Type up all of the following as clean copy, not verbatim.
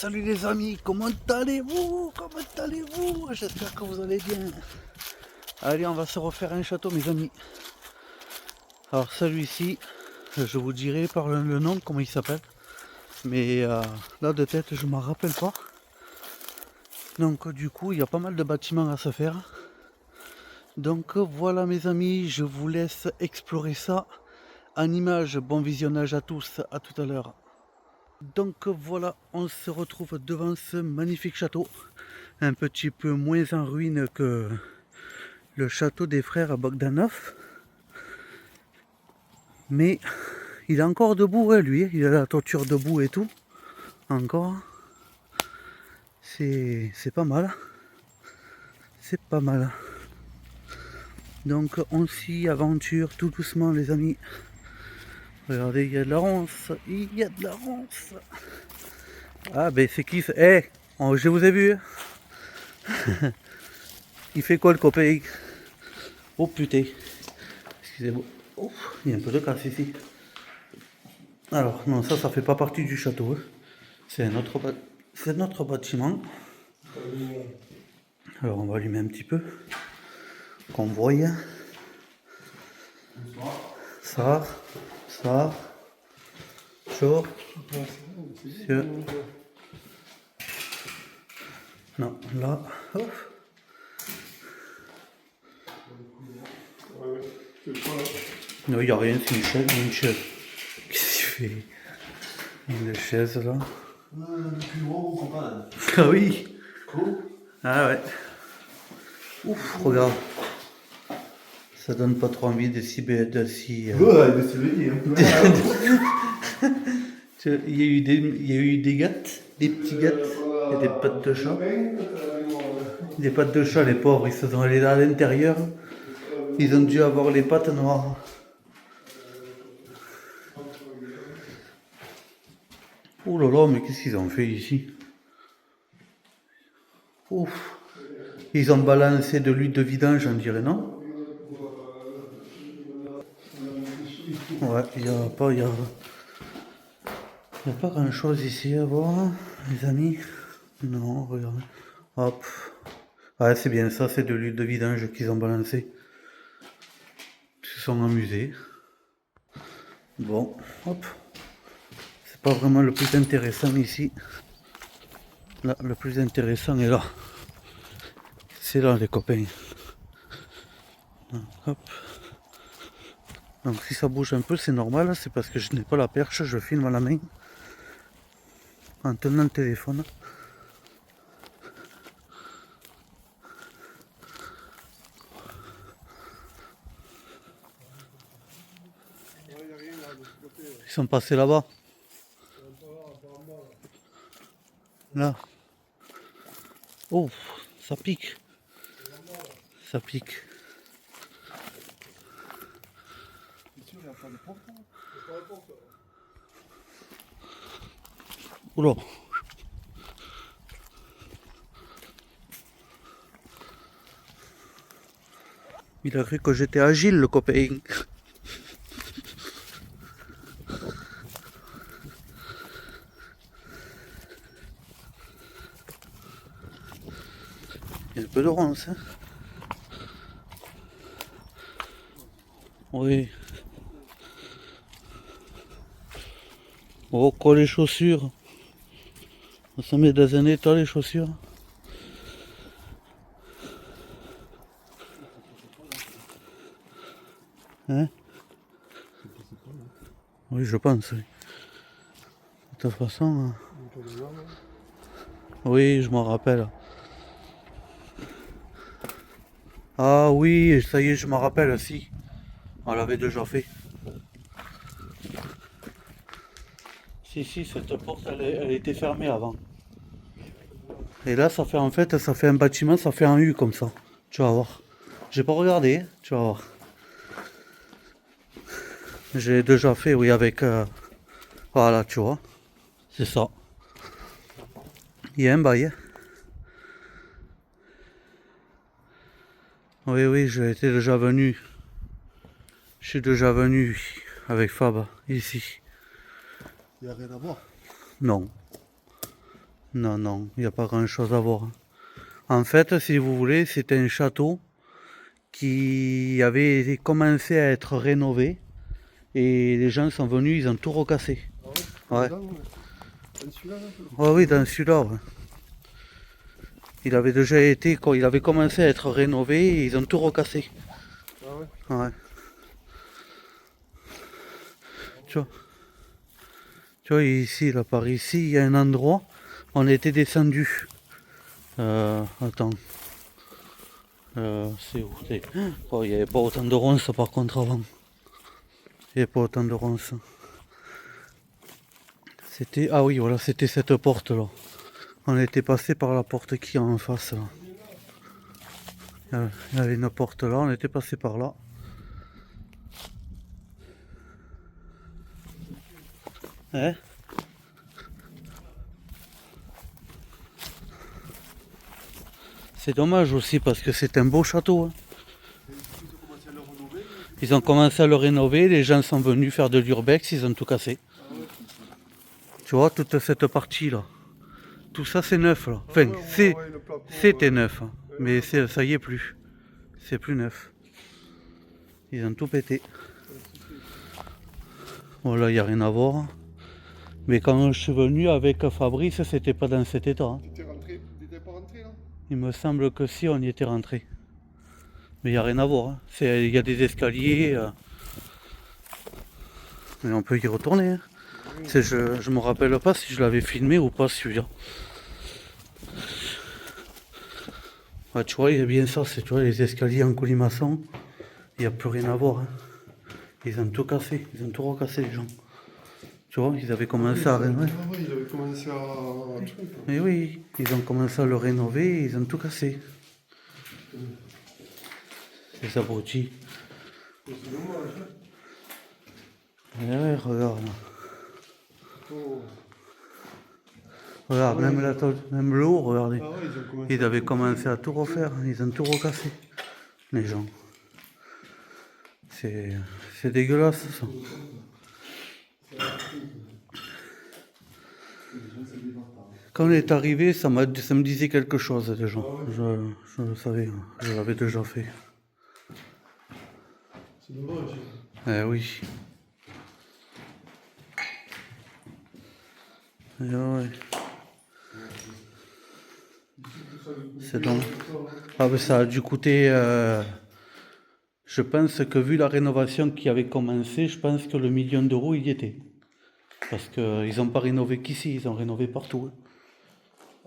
Salut les amis, comment allez-vous? J'espère que vous allez bien. Allez, on va se refaire un château mes amis. Alors celui-ci, je vous dirai par le nom comment il s'appelle. Mais là de tête je m'en rappelle pas. Donc du coup il y a pas mal de bâtiments à se faire. Donc voilà mes amis, je vous laisse explorer ça en images. Bon visionnage à tous, à tout à l'heure. Donc voilà, on se retrouve devant ce magnifique château, un petit peu moins en ruine que le château des frères Bogdanov, mais il est encore debout, hein, lui, il a la toiture debout et tout, encore, c'est pas mal, c'est pas mal. Donc on s'y aventure tout doucement les amis. Regardez, il y a de la ronce, il y a de la ronce. Ah ben c'est qui? Eh, je vous ai vu. Il fait quoi le copain? Oh putain. Excusez-moi. Oh, il y a un peu de casse ici. Alors non, ça fait pas partie du château. Hein. C'est notre bâtiment. Alors on va allumer un petit peu. Qu'on voie. Ça. Chaud. Monsieur. Non, là. Hop. Non, il n'y a rien, c'est une chaise. Qu'est-ce qu'il fait? Une chaise là. Depuis gros, on comprend. Ah oui. Cool. Ah ouais. Ouf, regarde. Ça donne pas trop envie de s'y... Ouais, de se lever. Il y a eu des gâtes, des petits gâtes et des pattes de chat. Des pattes de chat, les pauvres, ils se sont allés là à l'intérieur. Ils ont dû avoir les pattes noires. Oh là là, mais qu'est-ce qu'ils ont fait ici? Ouf. Ils ont balancé de l'huile de vidange, on dirait, non? Ouais, il n'y a pas grand chose ici à voir, les amis. Non, regardez. Hop. Ouais, c'est bien ça, c'est de l'huile de vidange qu'ils ont balancé. Ils se sont amusés. Bon, hop. C'est pas vraiment le plus intéressant ici. Là, le plus intéressant est là. C'est là les copains. Hop. Donc si ça bouge un peu, c'est normal, c'est parce que je n'ai pas la perche, je filme à la main. En tenant le téléphone. Ils sont passés là-bas. Là. Oh, ça pique. Ça pique. Oula. Il a cru que j'étais agile, le copain. Il y a un peu de ronce. Hein. Oui. Oh, quoi les chaussures? Ça met dans un état les chaussures. Hein? Oui, je pense. Oui. De toute façon. Oui, je m'en rappelle. Ah oui, ça y est, je m'en rappelle, si. On l'avait déjà fait. Si, cette porte, elle était fermée avant. Et là, ça fait en fait, ça fait un bâtiment, ça fait un U comme ça. Tu vas voir. J'ai pas regardé, hein, tu vas voir. J'ai déjà fait, oui, avec... voilà, tu vois. C'est ça. Il y a un bail. Hein. Oui, j'étais déjà venu. Je suis déjà venu avec Fab, ici. Il n'y a rien à voir. Non. Non, non, il n'y a pas grand chose à voir. En fait, si vous voulez, c'était un château qui avait commencé à être rénové et les gens sont venus, ils ont tout recassé. Ah Ouais. dedans, dans celui-là, là. Ouais, oui, dans celui-là. Ouais. Il avait déjà été, quand il avait commencé à être rénové et ils ont tout recassé. Ah ouais. Ouais. Tu vois, ici, là, par ici, il y a un endroit, on était descendu. Attends. C'est où c'est... Oh, il n'y avait pas autant de ronces par contre avant. Il n'y avait pas autant de ronces. C'était... Ah oui, voilà, c'était cette porte là. On était passé par la porte qui est en face là. Il y avait une porte là, on était passé par là. Hein? C'est dommage aussi parce que c'est un beau château. Hein. Ils ont commencé à le rénover, les gens sont venus faire de l'urbex, ils ont tout cassé. Tu vois, toute cette partie là. Tout ça c'est neuf là. Enfin, c'était neuf. Hein. Mais ça y est plus. C'est plus neuf. Ils ont tout pété. Bon là, il n'y a rien à voir. Mais quand je suis venu avec Fabrice, c'était pas dans cet état. Hein. T'étais pas rentré là? Il me semble que si, on y était rentré. Mais il n'y a rien à voir. Hein. Il y a des escaliers. Mais on peut y retourner. Hein. Je me rappelle pas si je l'avais filmé ou pas celui-là. Ouais, tu vois, il y a bien ça, c'est tu vois, les escaliers en colimaçon. Il n'y a plus rien à voir. Hein. Ils ont tout cassé, ils ont tout recassé les gens. Tu vois, ils avaient commencé à rénover. Ah oui, ils avaient commencé à truc. Mais oui, ils ont commencé à le rénover et ils ont tout cassé. Les abrutis. C'est dommage. Ouais, regarde. Oh. Regarde, même la tôle, même l'eau, regardez. Ah ouais, ils ont commencé Ils à avaient tout commencé à tout refaire, ils ont tout recassé. Les gens. C'est dégueulasse ça. Quand on est arrivé, ça me disait quelque chose déjà. Je le savais, je l'avais déjà fait. C'est dommage. Eh oui. Eh ouais. C'est donc. Ah ben ça a dû coûter. Je pense que vu la rénovation qui avait commencé, je pense que le 1 000 000 d'euros il y était. Parce qu'ils n'ont pas rénové qu'ici, ils ont rénové partout. Hein.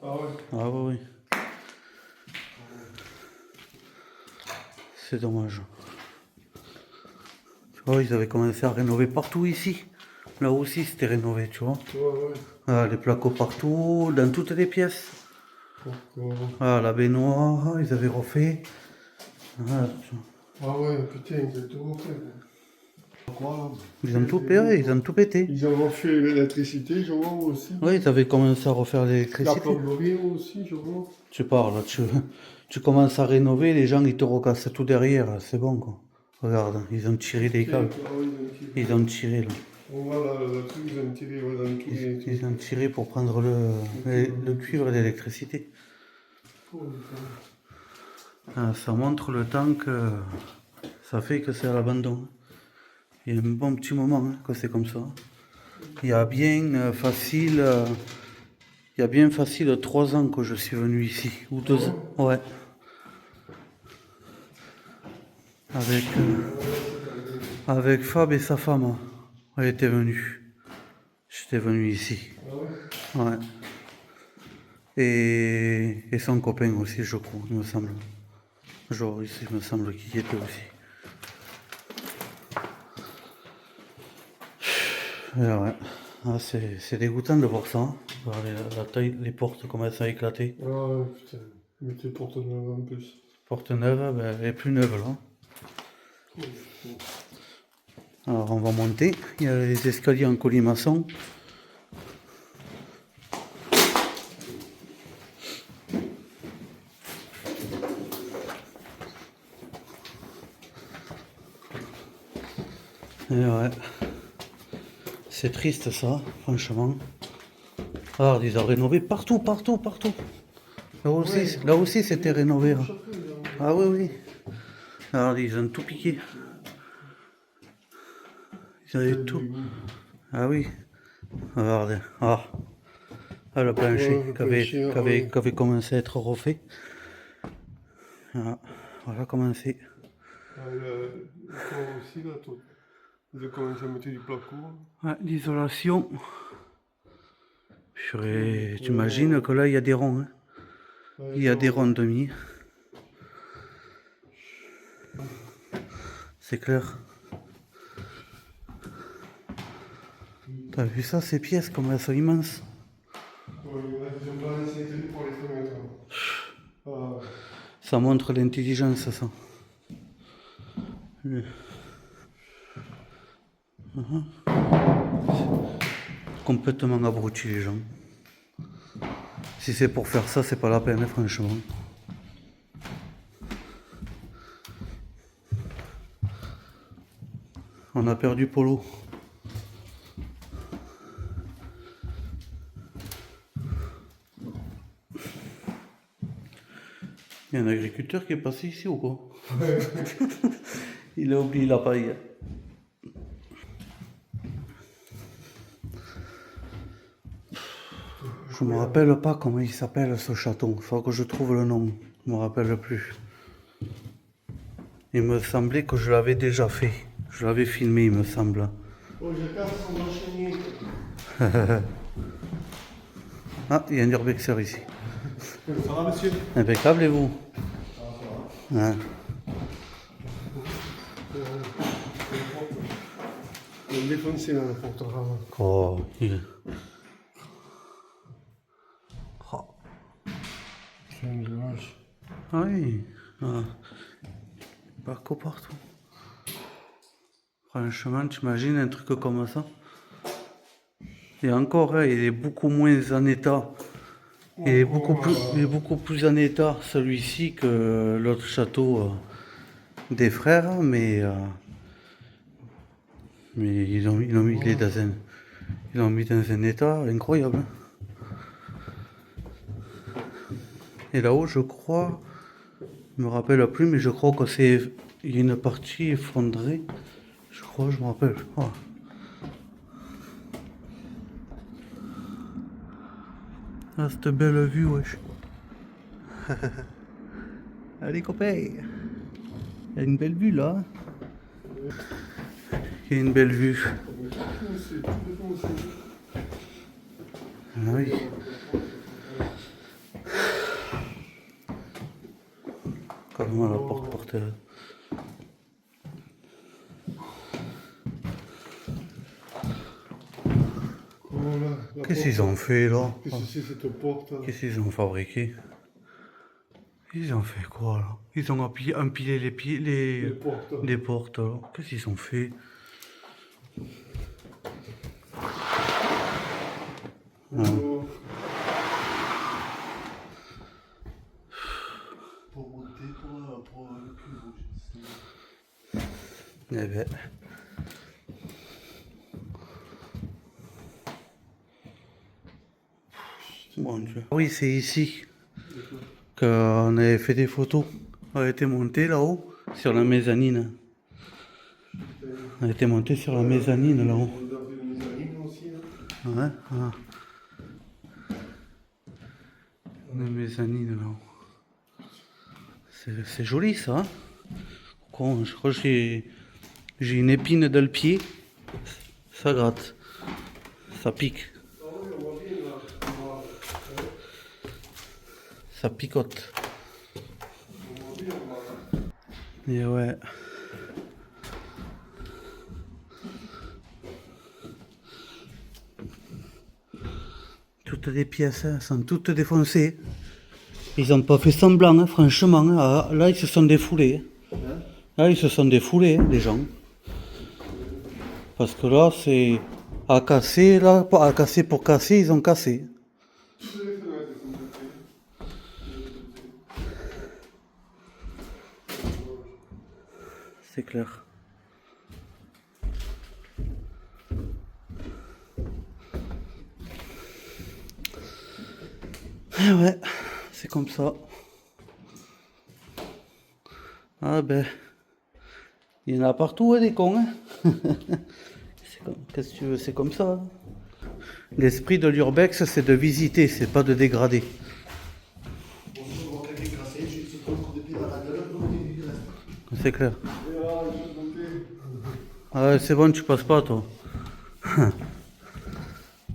Ah ouais. Ah ouais, oui. C'est dommage. Tu vois, ils avaient commencé à rénover partout ici. Là aussi c'était rénové, tu vois. Ouais, ouais. Ah, les placos partout, dans toutes les pièces. Pourquoi? Ah, la baignoire, ils avaient refait. Ah, Ah ouais, putain, ils ont tout refait. Quoi? ils ont tout pété, ils ont tout pété. Ils ont refait l'électricité, je vois aussi. Oui, ils avaient commencé à refaire La l'électricité. plomberie aussi, je vois. Tu parles, tu commences à rénover, les gens ils te recassent tout derrière, c'est bon quoi. Regarde, ils ont tiré les câbles. Ah oui, ils ont tiré. Ils ont tiré là. On voit là, le truc, ils ont tiré ouais, dans tous les trucs. Ils ont tiré pour prendre le cuivre et l'électricité. Ah, ça montre le temps que ça fait que c'est à l'abandon. Il y a un bon petit moment hein, que c'est comme ça. Il y a bien facile. Il y a bien facile 3 ans que je suis venu ici. Ou 2 ans. Ouais. Avec Fab et sa femme. Elle était venue. J'étais venu ici. Ouais. Et son copain aussi, je crois, il me semble. Joris, il me semble qu'il y était aussi. Et ouais. Ah, c'est dégoûtant de voir ça. Hein. Regardez la taille, les portes commencent à éclater. Ah ouais, putain. Mettez porte neuve en plus. Porte neuve, ben, elle est plus neuve là. Alors on va monter. Il y a les escaliers en colimaçon. Et ouais. C'est triste ça, franchement. Ah, ils ont rénové partout, partout, partout. Là aussi c'était rénové. Là. Ah oui, oui. Alors, ils ont tout piqué. Ils avaient tout. Ah oui. Regardez. Ah, ah le plancher, Ouais, le plancher, ouais. qui avait commencé à être refait. Ah, voilà comment c'est. Ah, le toit aussi, là, ils ont commencé à mettre du placo. Ouais, l'isolation. Purée, tu imagines que là il y a des ronds. Hein. Ouais, Il y a des ronds demi. C'est clair. T'as vu ça, ces pièces, comme elles sont immenses. Ouais, là, ils ont pas laissé pour les fenêtres. Ah, Ça montre l'intelligence, ça. Complètement abrutis les gens. Si c'est pour faire ça, c'est pas la peine, hein, franchement. On a perdu Polo. Il y a un agriculteur qui est passé ici ou quoi? Il a oublié la paille. Je me rappelle pas comment il s'appelle ce château. Il faut que je trouve le nom. Je me rappelle plus. Il me semblait que je l'avais déjà fait. Je l'avais filmé, il me semble. oh, je casse son enchaîné. Ah, il y a un urbexer ici. Ça va, monsieur? Impeccable et vous? Ouais. Ils ont défoncé, là, le porte-rame. Oh, oh. C'est un dommage. Ah oui. Ah. Parcours partout. Franchement, t'imagines un truc comme ça? Et encore, hein, il est beaucoup moins en état. Il est beaucoup plus en état celui-ci que l'autre château des frères, mais ils l'ont mis dans un état incroyable. Hein. Et là-haut, je crois, je me rappelle plus, mais je crois que il y a une partie effondrée. Je crois, je me rappelle. Oh. Ah, cette belle vue, wesh. Allez, copains. Il y a une belle vue là. Il y a une belle vue. Ah oui. Comment la porte portée là. Qu'est-ce qu'ils ont fait là? Qu'est-ce que c'est cette porte là? Qu'est-ce qu'ils ont fabriqué? Ils ont fait quoi là? Ils ont empilé les portes là. Qu'est-ce qu'ils ont fait? Oh. Pour monter pour le cul. Eh ben. Mon Dieu. Oui, c'est ici qu'on avait fait des photos. On a été monté là-haut, sur la mezzanine. On a été monté sur la mezzanine là-haut. Dans une mezzanine aussi, là. Ouais, ah. Une mezzanine là-haut. C'est joli ça. Hein. Con, je crois que j'ai une épine dans le pied. Ça gratte. Ça pique. Ça picote. Et ouais. Toutes les pièces hein, sont toutes défoncées. Ils n'ont pas fait semblant, hein, franchement. Hein. Ah, là, ils se sont défoulés. Hein. Là, ils se sont défoulés, hein, les gens. Parce que là, c'est à casser, là, à casser pour casser, ils ont cassé. C'est clair. Et ouais, c'est comme ça. Ah ben, il y en a partout, hein, des cons. Hein. Qu'est-ce que tu veux, c'est comme ça. Hein. L'esprit de l'urbex, c'est de visiter, c'est pas de dégrader. C'est clair. Ah, c'est bon, tu passes pas, toi.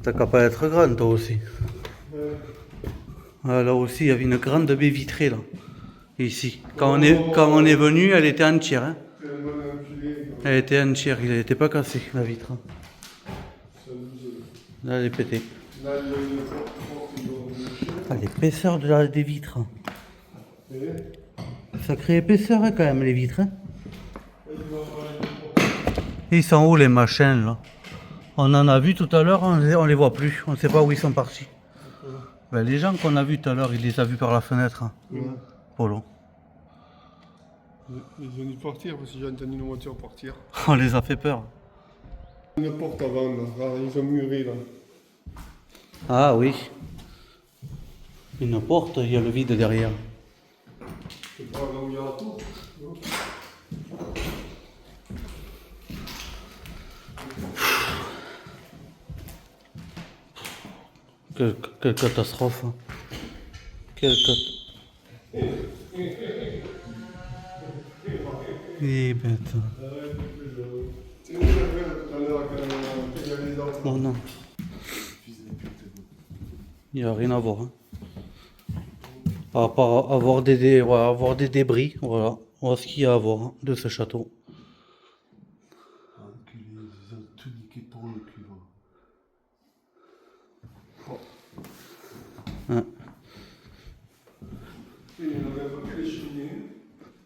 T'as qu'à pas être grande, toi aussi. Ah, là aussi, il y avait une grande baie vitrée, là. Ici. Quand on est venu, elle était entière. Hein. Elle était entière, il n'était pas cassé, la vitre. Là, elle est pétée. Ah, l'épaisseur des vitres. Sacrée épaisseur, hein, quand même, les vitres. Hein. Ils sont où, les machins, là? On en a vu tout à l'heure, on les voit plus. On ne sait pas où ils sont partis. Ben, les gens qu'on a vus tout à l'heure, il les a vus par la fenêtre. Hein. Polo. Ils ont dû partir parce que j'ai entendu une voiture partir. On les a fait peur. Une porte avant, là. Ah, ils ont muré là. Ah oui. Une porte, il y a le vide derrière. C'est pas là où il y a la tour. Quelle catastrophe. Hein. Eh bête. C'est une chapelle tout à l'heure quand il y avait les enfants. Non, non. Il n'y a rien à voir. Hein. À part avoir avoir des débris, voilà. Voilà ce qu'il y a à voir hein, de ce château. Ils ont tout niqué pour le cul. Hein. Il y en avait un paquet de cheminées.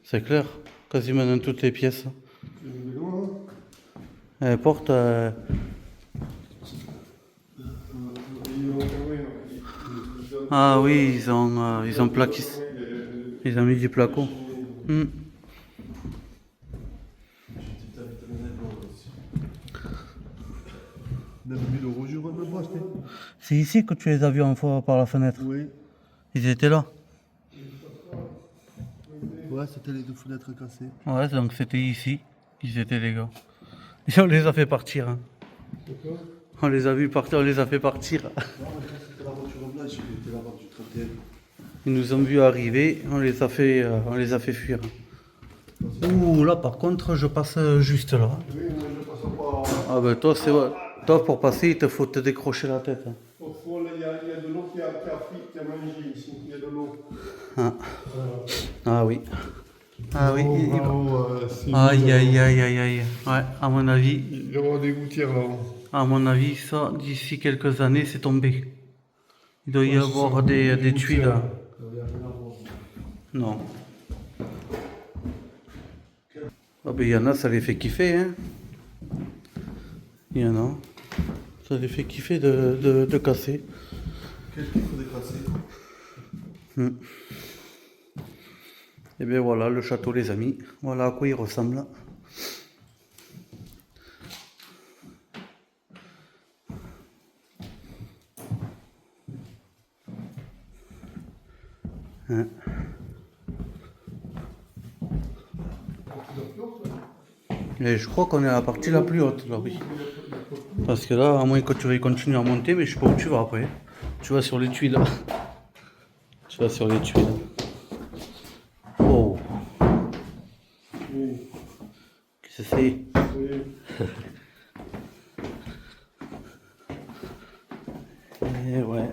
C'est clair, quasiment dans toutes les pièces. Il y en avait loin. Elle porte. Ah oui, ils ont plaqué. Ils ont mis du placo. Hmm. On a mis le rouge au même poste. C'est ici que tu les as vus en fois par la fenêtre. Oui. Ils étaient là. Ouais, c'était les deux fenêtres cassées. Ouais, donc c'était ici. Ils étaient les gars. Et on les a fait partir. Hein. On les a vus partir, on les a fait partir. Non, c'était la voiture blanche qui était là-bas du 31. Ils nous ont vus arriver, on les a fait fuir. Ouh là par contre je passe juste là. Oui, moi je passe pas. Ah ben toi c'est toi pour passer il te faut te décrocher la tête. Hein. Au fond, là, il y a de l'eau qui a mangé ici. Il y a de l'eau. Ah. Ah oui. Ah oui. Aïe, Aïe aïe aïe aïe aïe. Ouais, à mon avis. Il y aura des gouttières là-haut. À mon avis, ça, d'ici quelques années, c'est tombé. Il doit y avoir des tuiles. Là. Non. Ah ben il y en a, ça les fait kiffer, hein. Il y en a. Ça les fait kiffer de casser. Quel qu'il faut déclasser. Et bien voilà, le château les amis. Voilà à quoi il ressemble. Hein. Et je crois qu'on est à la partie la plus haute là, oui. Parce que là, à moins que tu veuilles continuer à monter, mais je sais pas où tu vas après. Tu vas sur les tuiles. Tu vas sur les tuiles. Oh. Qu'est-ce que c'est? Et ouais.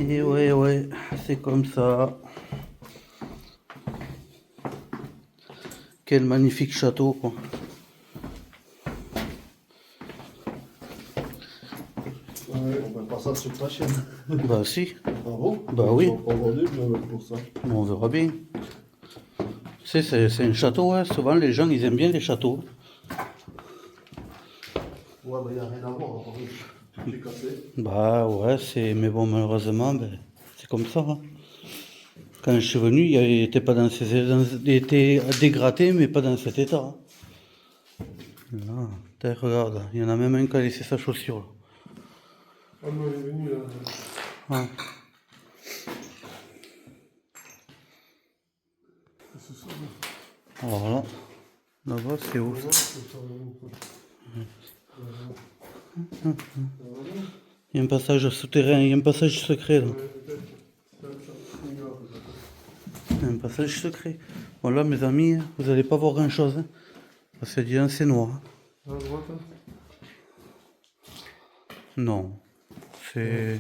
Et ouais, c'est comme ça. Quel magnifique château, quoi. Ouais, on va pas ça sur ta chaîne. Bah si, Bravo. Bah oui. On va pas vendre pour ça. on verra bien. Tu sais, c'est un château, hein. Souvent les gens ils aiment bien les châteaux. Ouais, mais il n'y a rien à voir. Hein. Tout est cassé. Bah ouais, mais bon, malheureusement, ben, c'est comme ça. Hein. Quand je suis venu, il était pas il était dégradé, mais pas dans cet état. Hein. Là, regarde, il y en a même un qui a laissé sa chaussure. Là. Ah non, il est venu là. Ouais. c'est ça. Voilà. Là-bas, c'est où ça? Il y a un passage souterrain, il y a un passage secret là. Il y a un passage secret. Voilà mes amis, vous n'allez pas voir grand chose. Hein, parce que disant c'est noir. À droite, hein. Non. C'est.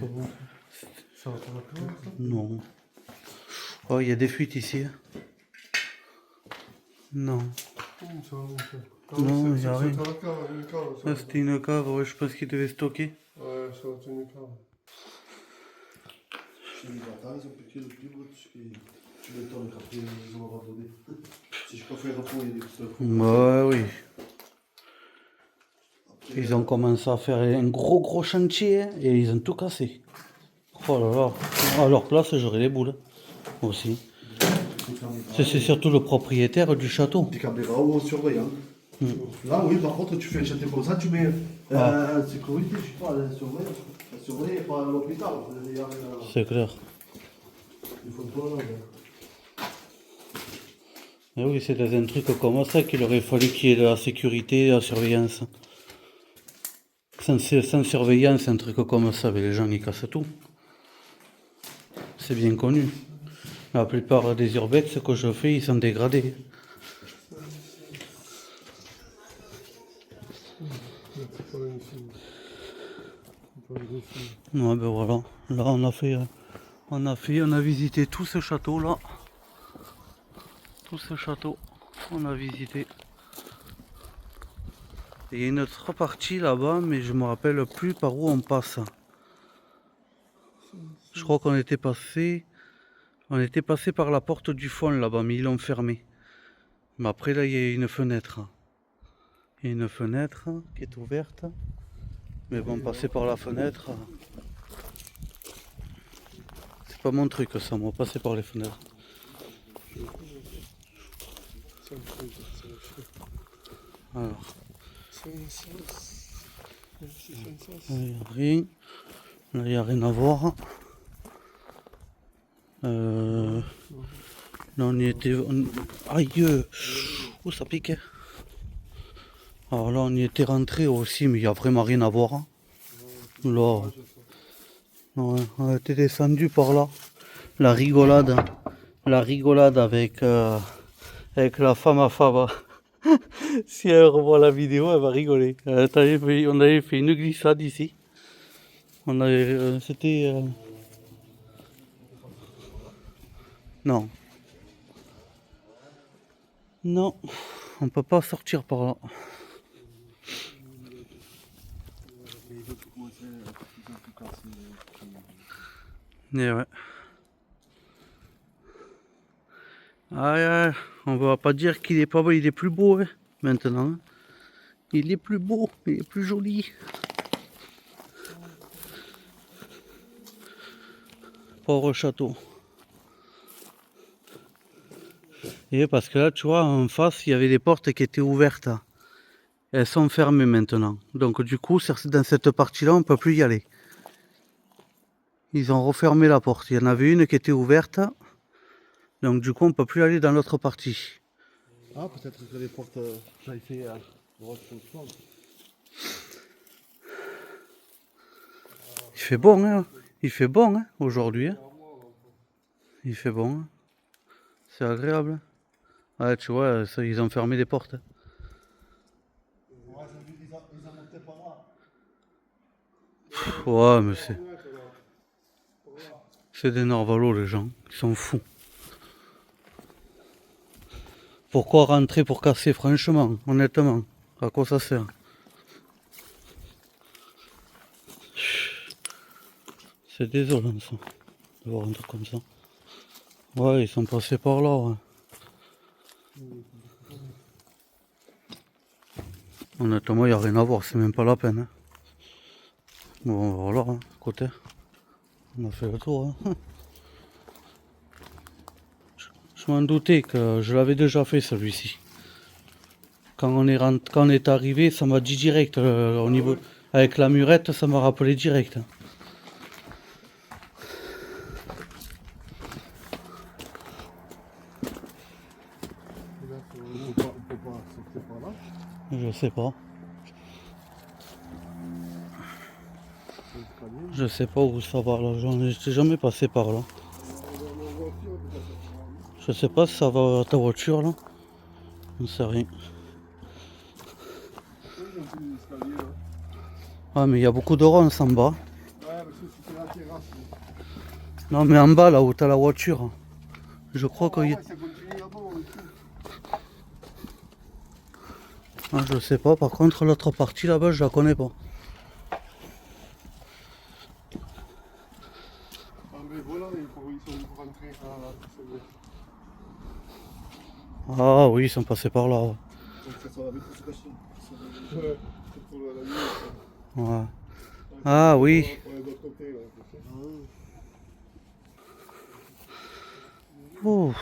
Ça va pas la clé, ça? Non. Oh, il y a des fuites ici. Hein. Non. Ça va, ça. Non, il y a rien. C'était la cave, une cave, ça. Ah, c'était une cave, ouais, je pense qu'ils devaient stocker. Ouais, ça va être une cave. Chez les bâtards, ils ont piqué le plus beau, tu m'étonnes qu'après ils ont abandonné. Si je peux faire un point, il y a des coups de Ouais, oui. Ils ont commencé à faire un gros chantier hein, et ils ont tout cassé. Oh là là. À leur place, j'aurais les boules. Aussi. C'est surtout le propriétaire du château. des caméras ou surveillant. Là, oui, par contre, tu fais un château comme ça, tu mets sécurité, je sais pas, la surveille pas à l'hôpital. C'est clair. Il faut pas là. Et oui, c'est dans un truc comme ça qu'il aurait fallu qu'il y ait de la sécurité, de la surveillance. Sans surveillance, un truc comme ça, les gens ils cassent tout. C'est bien connu. La plupart des urbex que je fais, ils sont dégradés. C'est pas là ici. C'est pas là ici. Ouais, ben voilà. Là, on a visité tout ce château là. Tout ce château, on a visité. Il y a une autre partie là-bas, mais je me rappelle plus par où on passe. Je crois qu'on était passé par la porte du fond là-bas, mais ils l'ont fermé. Mais après là, il y a une fenêtre. Il y a une fenêtre qui est ouverte. Mais bon, passer par la fenêtre, c'est pas mon truc ça, moi, passer par les fenêtres. Alors. Il n'y a rien. Là, il n'y a rien à voir. Là, on y était. Aïe! Où ça pique? Alors là, on y était rentré aussi, mais il n'y a vraiment rien à voir. Là. Ouais, on était descendu par là. La rigolade. La rigolade avec la femme à Faba. Si elle revoit la vidéo, elle va rigoler. On avait fait une glissade ici. C'était... Non. Non. On peut pas sortir par là. Et ouais. Ah, on va pas dire qu'il est pas beau, il est plus beau hein, maintenant. Il est plus beau, il est plus joli. Pauvre château. Et parce que là, tu vois, en face, il y avait des portes qui étaient ouvertes. Elles sont fermées maintenant. Donc du coup, dans cette partie-là, on ne peut plus y aller. Ils ont refermé la porte. Il y en avait une qui était ouverte. Donc du coup, on ne peut plus aller dans l'autre partie. Ah, peut-être que les portes, j'ai fait droite sur le sol. Il fait bon, hein. Il fait bon, hein, aujourd'hui. Hein. Il fait bon. Hein. C'est agréable. Ouais, tu vois, ça, ils ont fermé les portes. Ouais, j'ai vu, ils en montaient pas là. Ouais, mais c'est des narvalos, les gens. Ils sont fous. Pourquoi rentrer pour casser, franchement, honnêtement? À quoi ça sert? C'est désolant, ça. De voir un truc comme ça. Ouais, ils sont passés par là, ouais. Honnêtement, il n'y a rien à voir, c'est même pas la peine. Hein. Bon, voilà, hein, côté. On a fait le tour. Hein. Je m'en doutais que je l'avais déjà fait celui-ci. Quand on est arrivé, ça m'a dit direct. Au niveau, avec la murette, ça m'a rappelé direct. Hein. Je sais pas. Je sais pas où ça va là, j'en étais jamais passé par là. Je sais pas si ça va à ta voiture là. Je sais rien. Ah mais il y a beaucoup de ronces en bas. C'était la terrasse. Non mais en bas là où t'as la voiture. Je crois qu'il y a... Ça continue là-bas, on est tout. Ah, je sais pas, par contre l'autre partie là-bas je la connais pas. Ah mais voilà, ils sont rentrés à la Ah oui, ils sont passés par là. Donc ça sera la vitre se cacher. Ouais, c'est pour la nuit. Ouais. Ah oui. Pour les autres côtés, là, tu sais. Oh.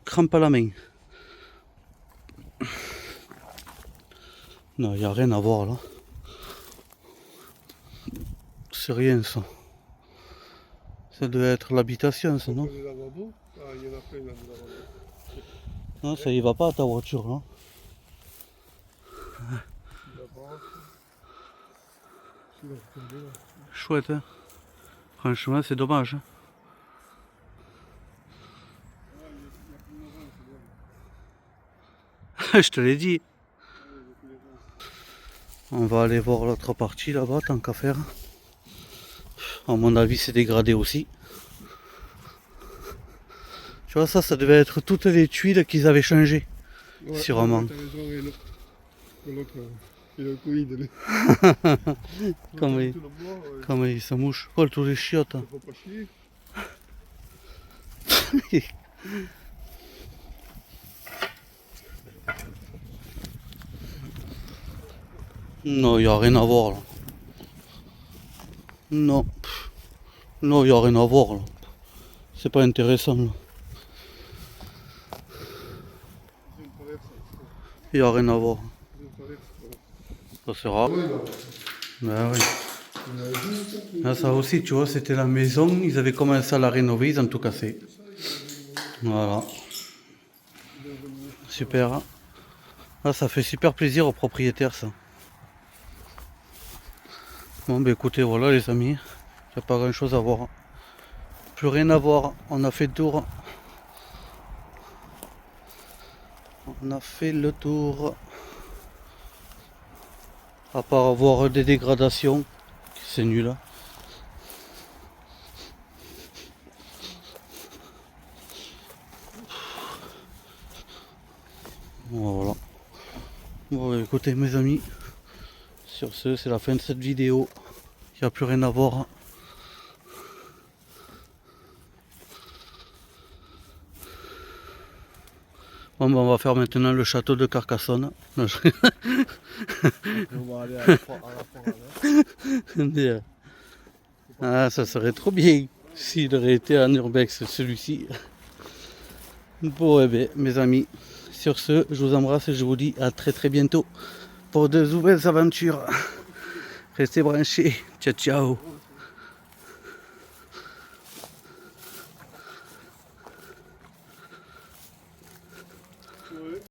Crampe à la main. Non, il n'y a rien à voir là. C'est rien ça. Ça devait être l'habitation ça, non? Les lavabos. Ah, il y en a plein là, des lavabos. Non, ça y va pas à ta voiture là. Là-bas. Celui-là, c'est tombé là. Chouette hein. Franchement c'est dommage. Hein. Je te l'ai dit. On va aller voir l'autre partie là-bas, tant qu'à faire. À mon avis, c'est dégradé aussi. Tu vois, ça devait être toutes les tuiles qu'ils avaient changées. Ouais, Sûrement. ouais, t'as raison, et l'autre, il a le Covid. Lui. Comme Ouais, il, tout le bois, ouais. comme il se mouche. Oh, tous les chiottes. Faut pas chier. Non, il n'y a rien à voir là. Non. Non, il n'y a rien à voir là. C'est pas intéressant là. C'est une traverse. Il n'y a rien à voir. C'est une traverse. Ça c'est rare. Ben oui. Là, ça aussi, tu vois, c'était la maison. Ils avaient commencé à la rénover, ils ont tout cassé. Voilà. Super. Là, ça fait super plaisir aux propriétaires, ça. Bon, ben écoutez, voilà les amis. Il n'y a pas grand chose à voir. Plus rien à voir. On a fait le tour. On a fait le tour. À part avoir des dégradations. C'est nul. Hein. Voilà. Bon, écoutez mes amis. Sur ce, c'est la fin de cette vidéo. Il n'y a plus rien à voir. Bon, ben, on va faire maintenant le château de Carcassonne. Non, je... On va aller à la forêt. Ah, ça serait trop bien s'il aurait été en urbex celui-ci. Bon, eh bien, mes amis, sur ce, je vous embrasse et je vous dis à très très bientôt pour de nouvelles aventures. Restez branchés. Ciao, ciao.